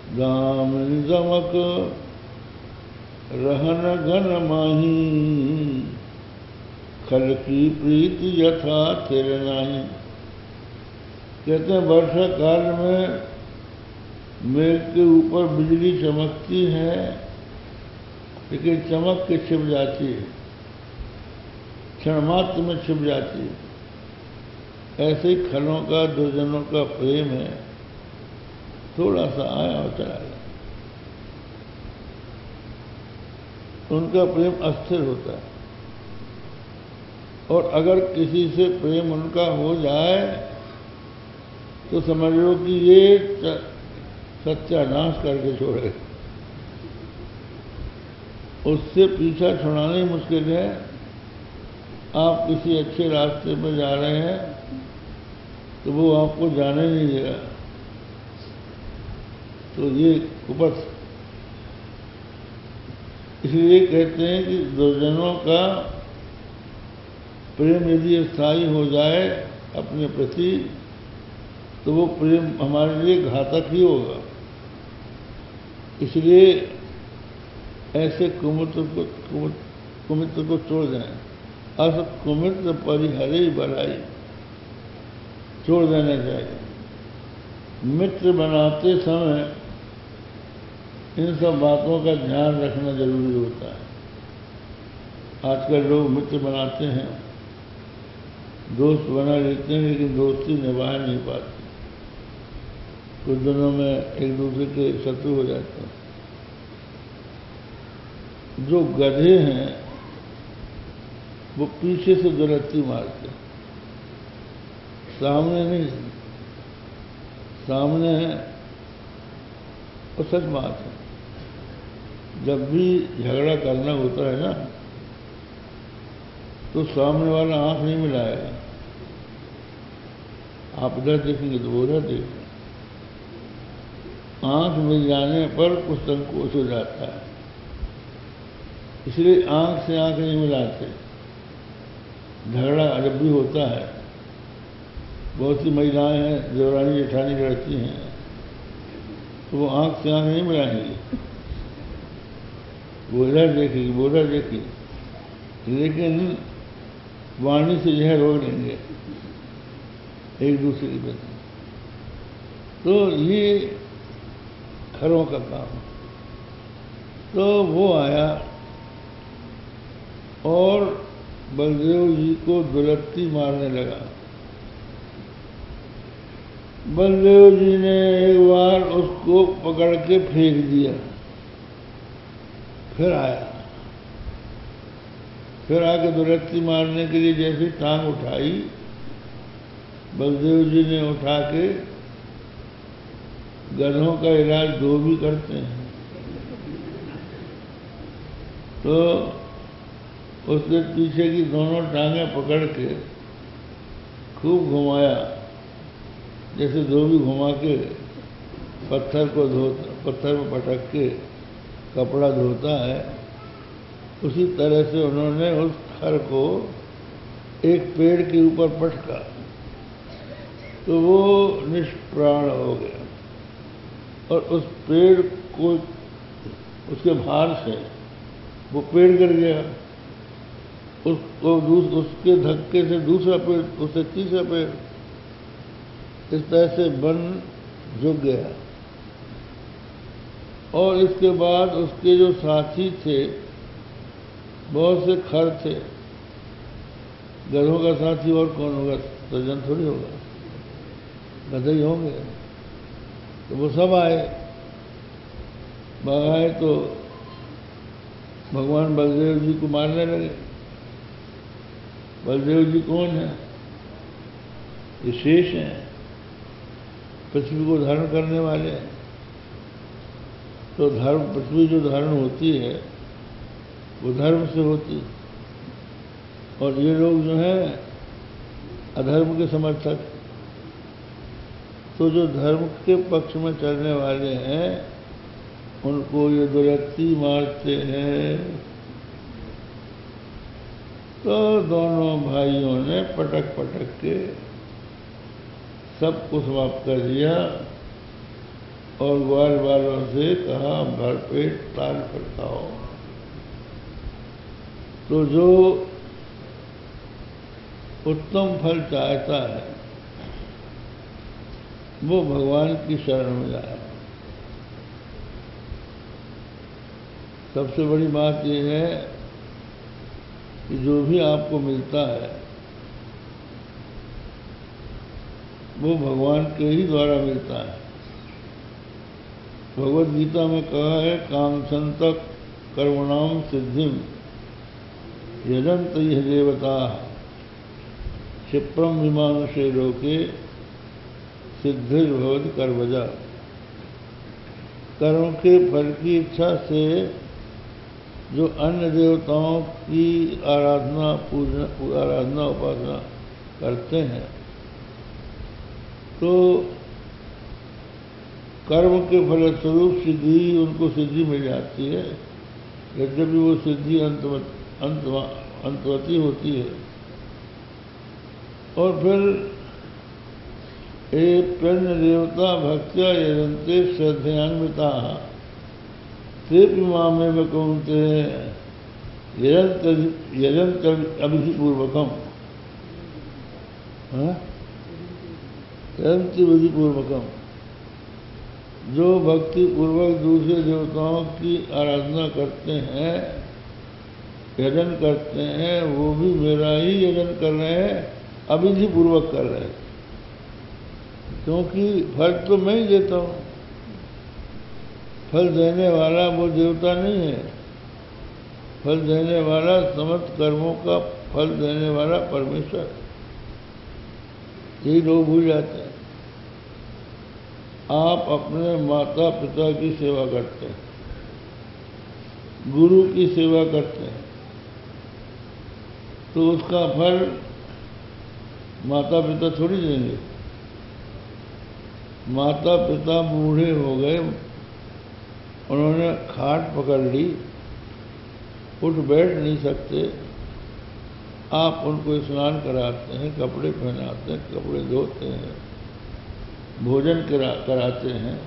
दामिनी दमक रहन घन माही, खल की प्रीति यथा थिर नाही। कहते हैं वर्षा काल में मेघ के ऊपर बिजली चमकती है, लेकिन चमक के छिप जाती है, क्षण मात्र में छिप जाती है। ऐसे ही खलों का, दुर्जनों का प्रेम है, थोड़ा सा आया और चला गया। उनका प्रेम अस्थिर होता है, और अगर किसी से प्रेम उनका हो जाए तो समझ लो कि ये सत्यानाश करके छोड़े। उससे पीछा छुड़ाना ही मुश्किल है। आप किसी अच्छे रास्ते पर जा रहे हैं तो वो आपको जाने नहीं देगा, तो ये कुपथ। इसलिए कहते हैं कि दुर्जनों का प्रेम यदि स्थायी हो जाए अपने प्रति, तो वो प्रेम हमारे लिए घातक ही होगा। इसलिए ऐसे कुमित्र को छोड़ दें। अस कुमित्र परिहरे बलाई, छोड़ देना चाहिए। मित्र बनाते समय इन सब बातों का ध्यान रखना जरूरी होता है। आजकल लोग मित्र बनाते हैं, दोस्त बना लेते हैं, लेकिन दोस्ती निभा नहीं पाते। कुछ दिनों में एक दूसरे के शत्रु हो जाते हैं। जो गधे हैं वो पीछे से दुलत्ती मारते, सामने नहीं। सामने है और सच बात है, जब भी झगड़ा करना होता है ना, तो सामने वाला आंख नहीं मिलाएगा। आप इधर देखेंगे तो वो उधर देखेंगे। आंख मिल जाने पर कुछ संकोच हो जाता है, इसलिए आंख से आंख नहीं मिलाते। झगड़ा जब भी होता है, बहुत सी महिलाएं हैं, देवरानी जेठानी लड़ती हैं, तो वो आंख से आंख नहीं मिलाएंगी, वो इधर देखेगी, वो उधर देखेगी, लेकिन वाणी से यह रोक लेंगे एक दूसरे के प्रति। तो ये खरों का काम। तो वो आया और बलदेव जी को दुलत्ती मारने लगा। बलदेव जी ने एक बार उसको पकड़ के फेंक दिया, फिर आया, फिर आके दुलत्ती मारने के लिए जैसी टांग उठाई, बलदेव जी ने उठा के, गधों का इलाज दो भी करते हैं, तो उसके पीछे की दोनों टांगें पकड़ के खूब घुमाया, जैसे धोबी घुमा के पत्थर में पटक के कपड़ा धोता है, उसी तरह से उन्होंने उस खर को एक पेड़ के ऊपर पटका, तो वो निष्प्राण हो गया। और उस पेड़ को, उसके भार से वो पेड़ गिर गया, उसके धक्के से दूसरा पेड़, उससे तीसरा पेड़, इस तरह से वन झुक गया। और इसके बाद उसके जो साथी थे, बहुत से खर थे। गधों का साथी और कौन होगा, सज्जन थोड़ी होगा, गधे ही होंगे। तो वो सब आए, आए तो भगवान बलदेव जी को मारने लगे। बलदेव जी कौन है? ये शेष हैं, पृथ्वी को धारण करने वाले हैं। तो धर्म, पृथ्वी जो धारण होती है वो धर्म से होती, और ये लोग जो हैं अधर्म के समर्थक। तो जो धर्म के पक्ष में चलने वाले हैं उनको ये दुलत्ती मारते हैं। तो दोनों भाइयों ने पटक पटक के सबको समाप्त कर दिया। और ग्वाल वालों से कहा भरपेट ताल पर खाओ। तो जो उत्तम फल चाहता है वो भगवान की शरण में जाए। सबसे बड़ी बात यह है कि जो भी आपको मिलता है वो भगवान के ही द्वारा मिलता है। भगवद गीता में कहा है कांक्षन्तक कर्मणाम सिद्धिम यजन्त यह देवता क्षिप्रम विमानुषे लोके सिद्धिर्भवति कर्मजा। कर्म के फल की इच्छा से जो अन्य देवताओं की आराधना उपासना करते हैं तो कर्म के फलस्वरूप सिद्धि उनको सिद्धि मिल जाती है, यद्यपि वो सिद्धि अंतवती होती है। और फिर प्रण्य देवता भक्त्या यजन्ते श्रद्धयान्विता तेपि मामेव कौन्ते यजन्त अविधिपूर्वकम यजन्ति विधिपूर्वकम। जो भक्ति पूर्वक दूसरे देवताओं की आराधना करते हैं, यजन करते हैं, वो भी मेरा ही यजन कर रहे हैं, अविधि पूर्वक कर रहे हैं, क्योंकि फल तो मैं ही देता हूँ। फल देने वाला वो देवता नहीं है, फल देने वाला समस्त कर्मों का फल देने वाला परमेश्वर। यही लोग भूल जाते हैं। आप अपने माता पिता की सेवा करते हैं, गुरु की सेवा करते हैं, तो उसका फल माता पिता थोड़ी देंगे। माता पिता बूढ़े हो गए, उन्होंने खाट पकड़ ली, उठ बैठ नहीं सकते, आप उनको स्नान कराते हैं, कपड़े पहनाते हैं, कपड़े धोते हैं, भोजन कराते हैं।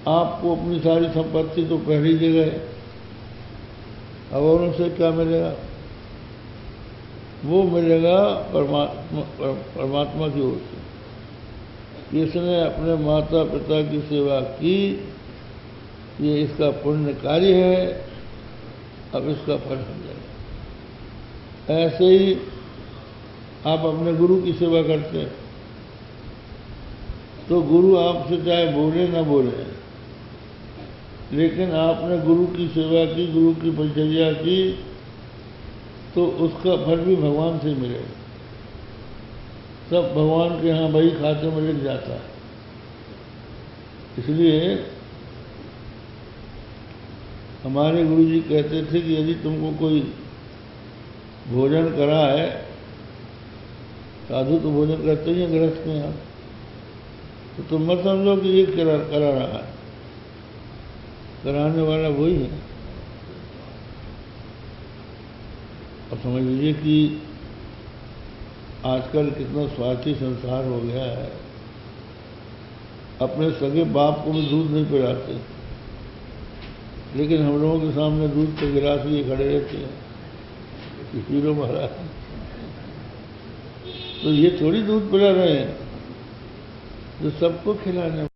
आपको अपनी सारी संपत्ति तो पहले ही दे गए, अब उनसे क्या मिलेगा? वो मिलेगा परमात्मा की ओर से। इसने अपने माता पिता की सेवा की, ये इसका पुण्य कार्य है, अब इसका फल हो जाएगा। ऐसे ही आप अपने गुरु की सेवा करते हैं, तो गुरु आपसे चाहे बोले ना बोले, लेकिन आपने गुरु की सेवा की, गुरु की परिचर्या की, तो उसका फल भी भगवान से मिलेगा। सब भगवान के यहाँ वही खाते में लिख जाता है। इसलिए हमारे गुरु जी कहते थे कि यदि तुमको कोई भोजन करा है, साधु तो भोजन करते ही हैं गृहस्थ के यहाँ, तो तुम मत समझो कि ये करा रहा है, कराने वाला वही है। अब समझ लीजिए कि आजकल कितना स्वार्थी संसार हो गया है। अपने सगे बाप को भी दूध नहीं पिलाते, लेकिन हम लोगों के सामने दूध के गिलास लिए खड़े रहते हैं कि पी लो महाराज। तो ये थोड़ी दूध पिला रहे हैं जो सबको खिलाने